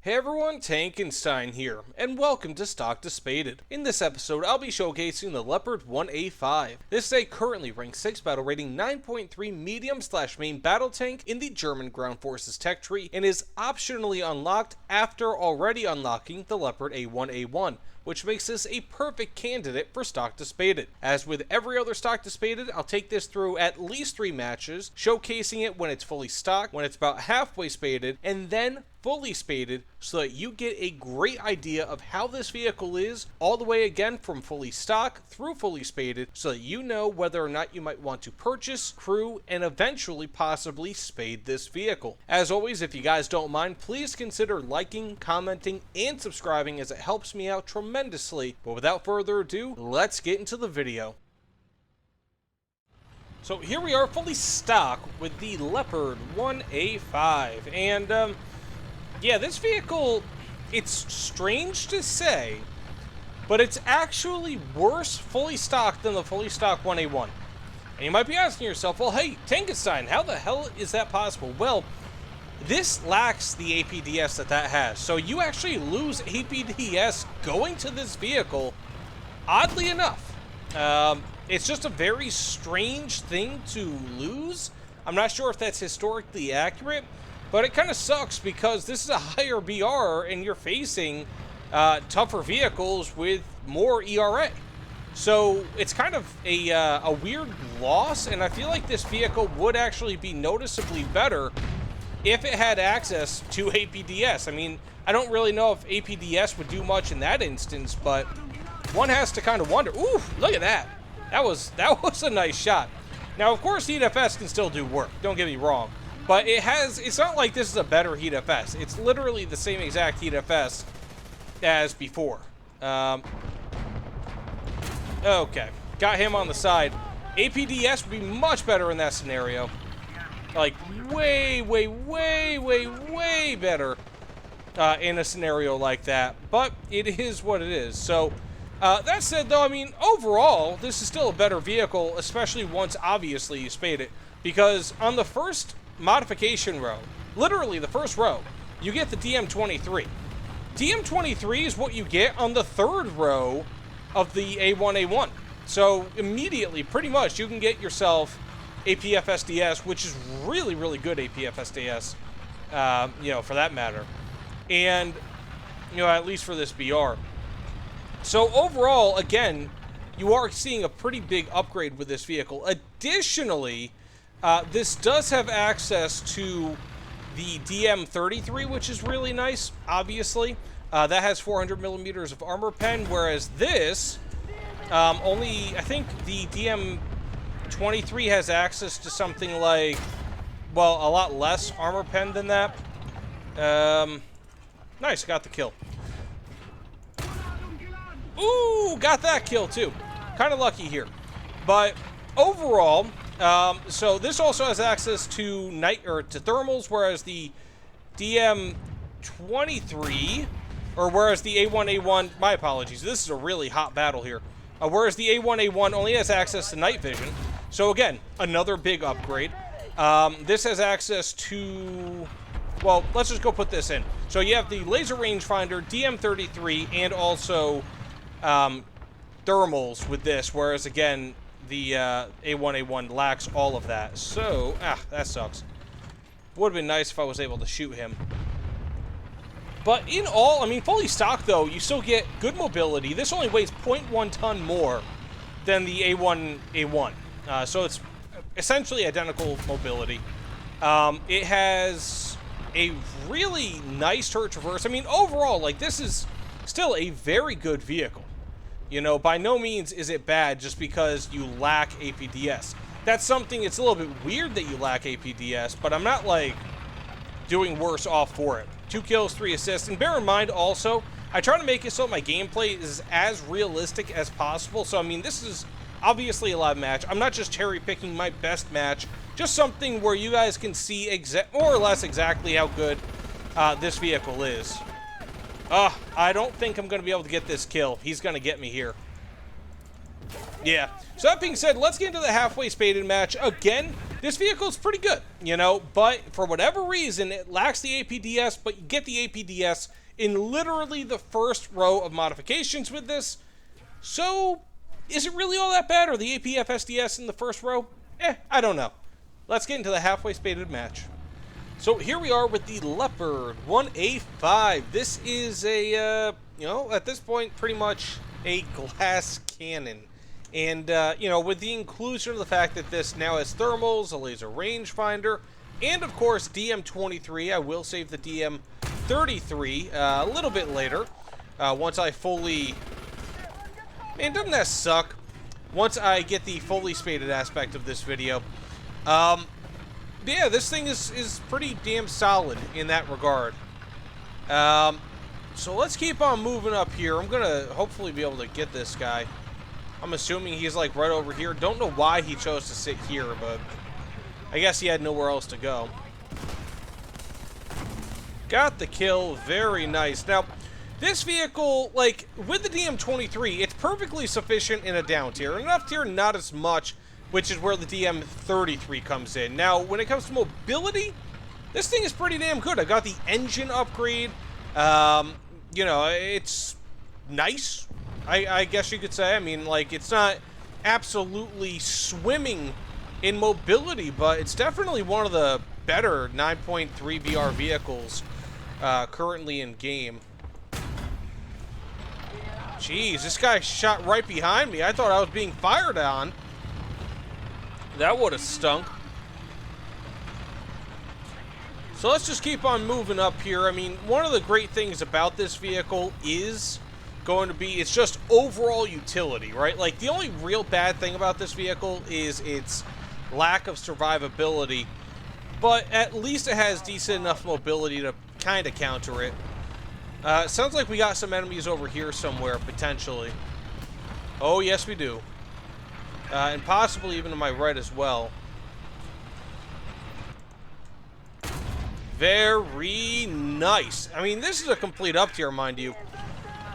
Hey everyone, Tankenstein here, and welcome to Stock to Spaded. In this episode, I'll be showcasing the Leopard 1A5. This is a currently ranked 6 battle rating 9.3 medium/main battle tank in the German Ground Forces tech tree, and is optionally unlocked after already unlocking the Leopard A1A1, which makes this a perfect candidate for Stock to Spaded. As with every other Stock to Spaded, I'll take this through at least 3 matches, showcasing it when it's fully stocked, when it's about halfway spaded, and then fully spaded, so that you get a great idea of how this vehicle is, all the way again from fully stocked through fully spaded, so that you know whether or not you might want to purchase, crew, and eventually possibly spade this vehicle. As always, if you guys don't mind, please consider liking, commenting, and subscribing, as it helps me out tremendously. But without further ado, let's get into the video. So here we are fully stocked with the Leopard 1A5, and yeah, this vehicle, it's strange to say, but it's actually worse fully stocked than the fully stocked 1A1. And you might be asking yourself, well, hey, Tankenstein, how the hell is that possible? Well, this lacks the APDS that has. So you actually lose APDS going to this vehicle, oddly enough. It's just a very strange thing to lose. I'm not sure if that's historically accurate, but it kind of sucks because this is a higher BR and you're facing tougher vehicles with more ERA. So it's kind of a weird loss, and I feel like this vehicle would actually be noticeably better if it had access to APDS. I mean, I don't really know if APDS would do much in that instance, but one has to kind of wonder. Ooh, look at that. That was a nice shot. Now, of course, HeatFS can still do work. Don't get me wrong. But it's not like this is a better HeatFS. It's literally the same exact HeatFS as before. Okay, got him on the side. APDS would be much better in that scenario. Like, way better in a scenario like that. But it is what it is. So, that said, though, I mean, overall, this is still a better vehicle, especially once, obviously, you spade it. Because on the first modification row, literally the first row, you get the DM23. DM23 is what you get on the third row of the A1A1. So immediately, pretty much, you can get yourself APFSDS, which is really good APFSDS, you know, for that matter. And, you know, at least for this BR. So overall, again, you are seeing a pretty big upgrade with this vehicle. Additionally, this does have access to the DM33, which is really nice, obviously. That has 400 millimeters of armor pen, whereas this, only, I think the DM23 has access to something like, well, a lot less armor pen than that. Nice, got the kill. Ooh, got that kill too. Kind of lucky here. But overall, so this also has access to to thermals, whereas the DM23, or whereas the A1A1, my apologies, this is a really hot battle here. Whereas the A1A1 only has access to night vision. So again, another big upgrade. This has access to, well, let's just go put this in. So you have the laser rangefinder, DM33, and also thermals with this, whereas again, the A1A1 lacks all of that. So, that sucks. Would have been nice if I was able to shoot him. But in all, I mean, fully stocked though, you still get good mobility. This only weighs 0.1 ton more than the A1A1. So it's essentially identical mobility. It has a really nice turret traverse. I mean, overall, like, this is still a very good vehicle. You know, by no means is it bad just because you lack APDS. That's something, it's a little bit weird that you lack APDS, but I'm not, like, doing worse off for it. 2 kills, 3 assists, and bear in mind also, I try to make it so my gameplay is as realistic as possible. So, I mean, this is obviously a live match. I'm not just cherry-picking my best match, just something where you guys can see more or less exactly how good this vehicle is. I don't think I'm going to be able to get this kill. He's going to get me here. Yeah. So that being said, let's get into the halfway spaded match. Again, this vehicle is pretty good, you know, but for whatever reason, it lacks the APDS, but you get the APDS in literally the first row of modifications with this. So, is it really all that bad, or the APF SDS in the first row? I don't know. Let's get into the halfway spaded match. So here we are with the Leopard 1A5. This is a, you know, at this point, pretty much a glass cannon. And, you know, with the inclusion of the fact that this now has thermals, a laser rangefinder, and, of course, DM23. I will save the DM33 a little bit later, once I fully... Man, doesn't that suck? Once I get the fully spaded aspect of this video. Yeah, this thing is pretty damn solid in that regard. So let's keep on moving up here. I'm gonna hopefully be able to get this guy. I'm assuming he's like right over here. Don't know why he chose to sit here, but I guess he had nowhere else to go. Got the kill. Very nice. Now, this vehicle, like, with the DM23, it's perfectly sufficient in a down tier. In an up tier, not as much, which is where the DM33 comes in. Now, when it comes to mobility, this thing is pretty damn good. I got the engine upgrade. You know, it's nice, I guess you could say. I mean, like, it's not absolutely swimming in mobility, but it's definitely one of the better 9.3 VR vehicles currently in game. Jeez, this guy shot right behind me. I thought I was being fired on. That would have stunk. So let's just keep on moving up here. I mean, one of the great things about this vehicle is going to be, it's just overall utility, right? Like, the only real bad thing about this vehicle is its lack of survivability, but at least it has decent enough mobility to kind of counter it. Sounds like we got some enemies over here somewhere, potentially. Oh, yes, we do. And possibly even to my right as well. Very nice. I mean, this is a complete up tier, mind you.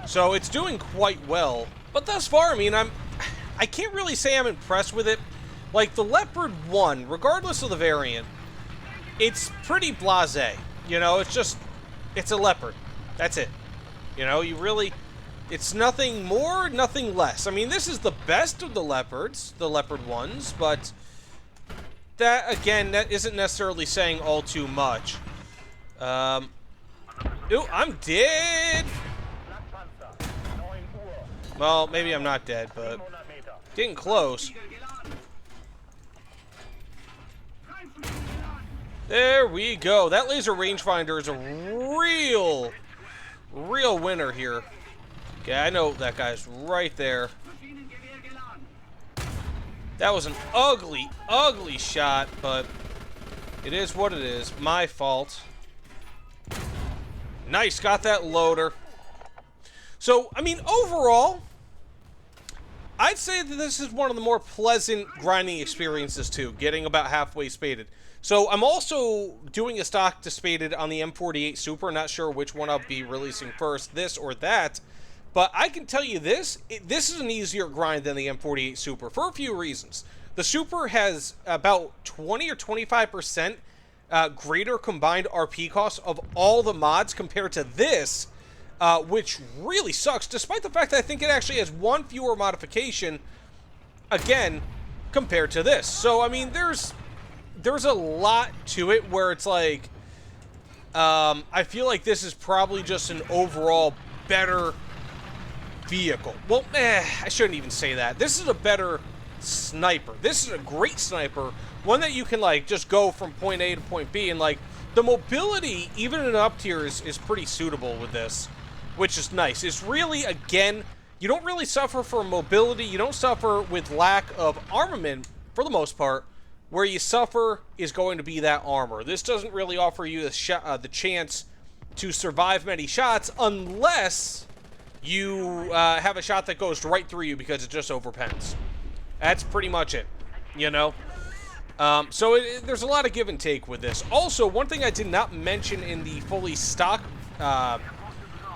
So it's doing quite well. But thus far, I mean, I can't really say I'm impressed with it. Like, the Leopard 1, regardless of the variant, it's pretty blasé. You know, it's just, it's a Leopard. That's it. You know, you really, it's nothing more, nothing less. I mean, this is the best of the Leopards, the Leopard 1s, but that, again, that isn't necessarily saying all too much. Ooh, I'm dead! Well, maybe I'm not dead, but getting close. There we go. That laser rangefinder is a real winner here. Okay, I know that guy's right there. That was an ugly, ugly shot, but it is what it is. My fault. Nice, got that loader. So, I mean, overall, I'd say that this is one of the more pleasant grinding experiences, too, getting about halfway spaded. So, I'm also doing a stock to spaded on the M48 Super. Not sure which one I'll be releasing first, this or that. But I can tell you this, this is an easier grind than the M48 Super for a few reasons. The Super has about 20 or 25% greater combined RP costs of all the mods compared to this, which really sucks, despite the fact that I think it actually has one fewer modification, again, compared to this. So, I mean, there's a lot to it where it's like, I feel like this is probably just an overall better vehicle. Well, I shouldn't even say that. This is a better sniper. This is a great sniper, one that you can, like, just go from point A to point B, and, like, the mobility, even in up tier, is pretty suitable with this, which is nice. It's really, again, you don't really suffer from mobility. You don't suffer with lack of armament, for the most part. Where you suffer is going to be that armor. This doesn't really offer you the chance to survive many shots unless you have a shot that goes right through you because it just overpens. That's pretty much it, you know? So there's a lot of give and take with this. Also, one thing I did not mention in the fully stock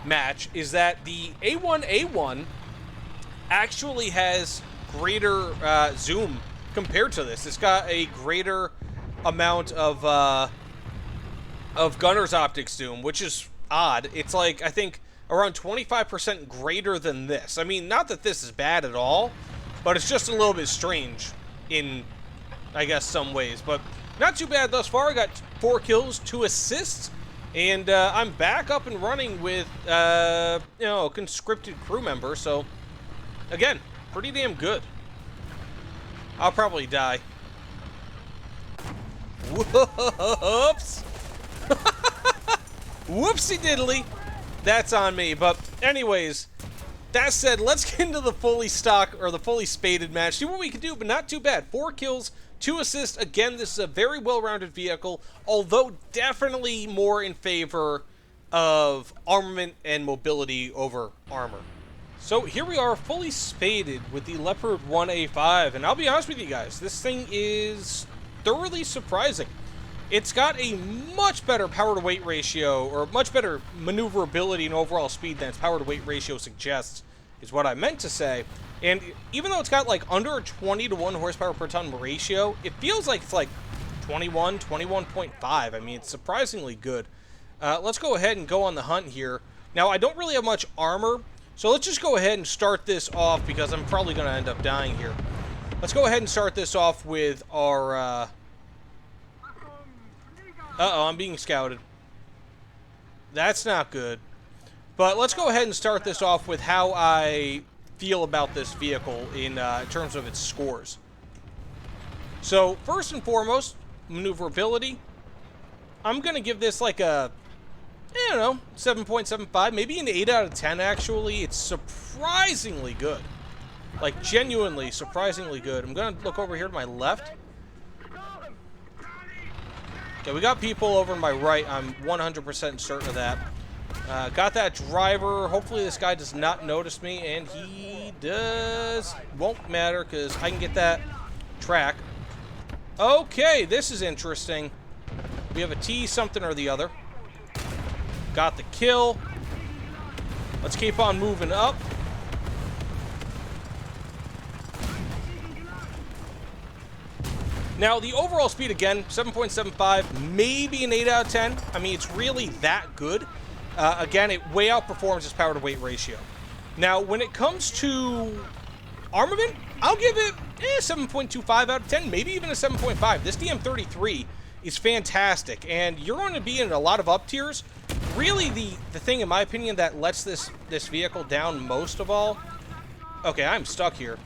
match is that the A1A1 actually has greater zoom compared to this. It's got a greater amount of gunner's optics zoom, which is odd. It's like, I think, around 25% greater than this. I mean, not that this is bad at all, but it's just a little bit strange in, I guess, some ways. But not too bad thus far. I got 4 kills, 2 assists, and I'm back up and running with, you know, a conscripted crew member. So, again, pretty damn good. I'll probably die. Whoops! Whoopsie diddly! That's on me. But anyways, that said, let's get into the fully stock, or the fully spaded match. See what we can do, but not too bad. 4 kills, 2 assists. Again, this is a very well-rounded vehicle, although definitely more in favor of armament and mobility over armor. So here we are, fully spaded with the Leopard 1A5, and I'll be honest with you guys, this thing is thoroughly surprising. It's got a much better power-to-weight ratio, or much better maneuverability and overall speed than its power-to-weight ratio suggests, is what I meant to say. And even though it's got like under a 20 to 1 horsepower per ton ratio, it feels like it's like 21, 21.5. I mean, it's surprisingly good. Let's go ahead and go on the hunt here. Now, I don't really have much armor, so let's just go ahead and start this off because I'm probably going to end up dying here. Let's go ahead and start this off with our... Uh-oh, I'm being scouted. That's not good. But let's go ahead and start this off with how I feel about this vehicle in terms of its scores. So, first and foremost, maneuverability. I'm going to give this like a, I don't know, 7.75, maybe an 8 out of 10, actually. It's surprisingly good. Like, genuinely surprisingly good. I'm going to look over here to my left. Okay, we got people over on my right. I'm 100% certain of that. Got that driver. Hopefully this guy does not notice me, and he does. Won't matter, because I can get that track. Okay, this is interesting. We have a T something or the other. Got the kill. Let's keep on moving up. Now, the overall speed, again, 7.75, maybe an 8 out of 10. I mean, it's really that good. Again, it way outperforms its power-to-weight ratio. Now, when it comes to armament, I'll give it 7.25 out of 10, maybe even a 7.5. This DM33 is fantastic, and you're going to be in a lot of up tiers. Really, the thing, in my opinion, that lets this vehicle down most of all... Okay, I'm stuck here.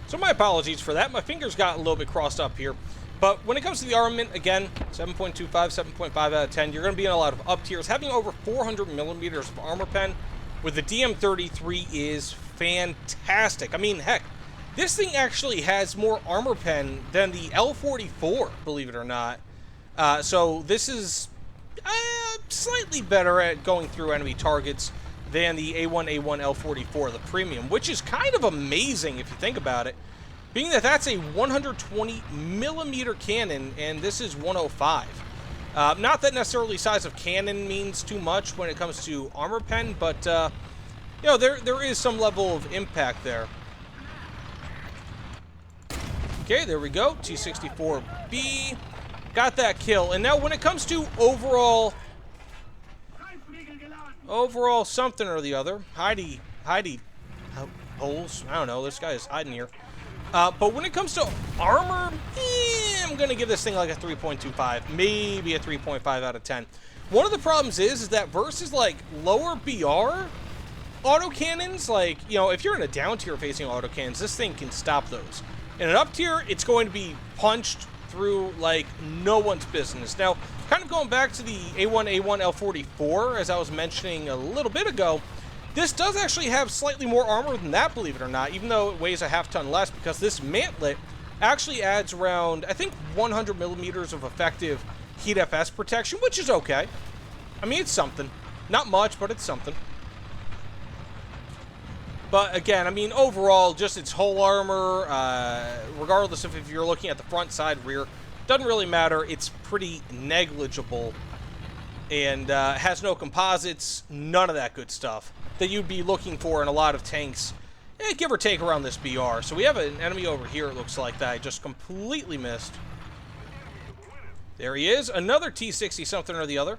So my apologies for that. My fingers got a little bit crossed up here. But when it comes to the armament, again, 7.25, 7.5 out of 10, you're going to be in a lot of up tiers. Having over 400 millimeters of armor pen with the DM33 is fantastic. I mean, heck, this thing actually has more armor pen than the L44, believe it or not. So this is slightly better at going through enemy targets than the A1A1 L44, the premium, which is kind of amazing if you think about it, being that that's a 120 millimeter cannon and this is 105. Not that necessarily size of cannon means too much when it comes to armor pen, but you know, there is some level of impact there. Okay, there we go, T64B, got that kill. And now when it comes to overall something or the other, hidey holes, I don't know, this guy is hiding here. But when it comes to armor, I'm going to give this thing like a 3.25, maybe a 3.5 out of 10. One of the problems is that versus like lower BR autocannons, like, you know, if you're in a down tier facing autocannons, this thing can stop those. In an up tier, it's going to be punched through like no one's business. Now, kind of going back to the A1A1 L44, as I was mentioning a little bit ago, this does actually have slightly more armor than that, believe it or not, even though it weighs a half ton less, because this mantlet actually adds around, I think, 100 millimeters of effective heat FS protection, which is okay. I mean, it's something. Not much, but it's something. But again, I mean, overall, just its whole armor, regardless of if you're looking at the front, side, rear, doesn't really matter. It's pretty negligible and has no composites, none of that good stuff that you'd be looking for in a lot of tanks give or take around this BR. So we have an enemy over here, it looks like, that I just completely missed. There he is. Another T-60 something or the other.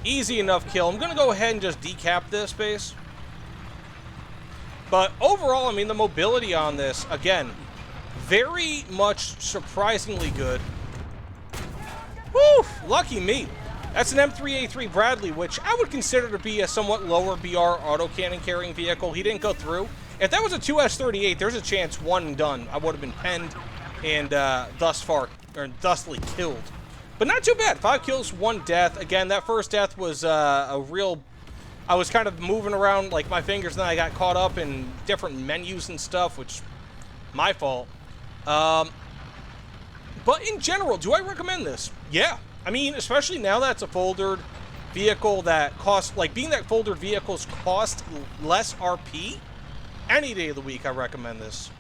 Easy enough kill. I'm going to go ahead and just decap this base. But overall, I mean, the mobility on this, again, very much surprisingly good. Woo! Lucky me. That's an M3A3 Bradley, which I would consider to be a somewhat lower BR autocannon carrying vehicle. He didn't go through. If that was a 2S38, there's a chance one and done. I would have been penned and thusly killed. But not too bad. 5 kills, 1 death. Again, that first death was a real... I was kind of moving around like my fingers, and then I got caught up in different menus and stuff, which my fault. But in general, do I recommend this? Yeah. I mean, especially now that it's a folded vehicle that costs, like, being that folded vehicles cost less RP, any day of the week I recommend this.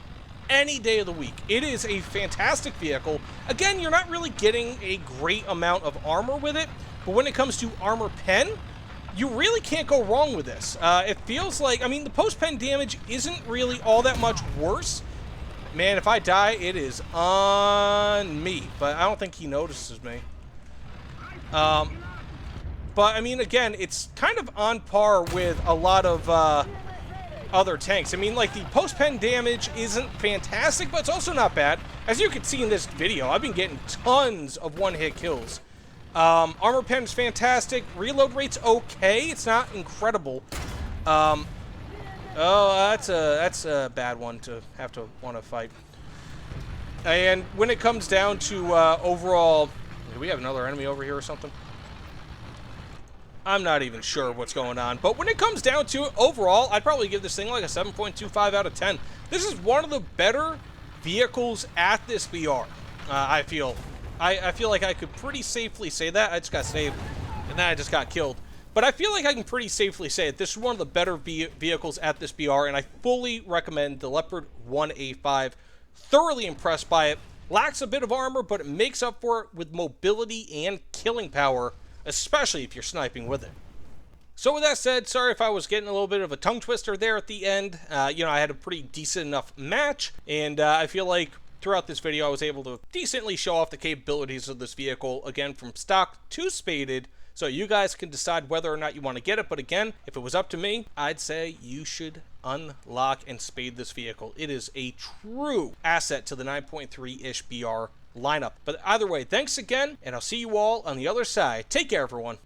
Any day of the week. It is a fantastic vehicle. Again, you're not really getting a great amount of armor with it, but when it comes to armor pen, you really can't go wrong with this. It feels like, I mean, the post-pen damage isn't really all that much worse. Man, if I die, it is on me, but I don't think he notices me. But, I mean, again, it's kind of on par with a lot of other tanks. I mean, like, the post-pen damage isn't fantastic, but it's also not bad. As you can see in this video, I've been getting tons of one-hit kills. Armor pen is fantastic. Reload rate's okay. It's not incredible. Oh, that's a bad one to have to want to fight. And when it comes down to overall... Do we have another enemy over here or something? I'm not even sure what's going on. But when it comes down to it, overall, I'd probably give this thing like a 7.25 out of 10. This is one of the better vehicles at this BR, I feel. I feel like I could pretty safely say that. I just got saved, and then I just got killed. But I feel like I can pretty safely say that this is one of the better vehicles at this BR, and I fully recommend the Leopard 1A5. Thoroughly impressed by it. Lacks a bit of armor, but it makes up for it with mobility and killing power, especially if you're sniping with it. So with that said, sorry if I was getting a little bit of a tongue twister there at the end. You know, I had a pretty decent enough match, and I feel like throughout this video I was able to decently show off the capabilities of this vehicle, again, from stock to spaded, so you guys can decide whether or not you want to get it. But again, if it was up to me, I'd say you should unlock and spade this vehicle. It is a true asset to the 9.3-ish BR lineup. But either way, thanks again, and I'll see you all on the other side. Take care, everyone.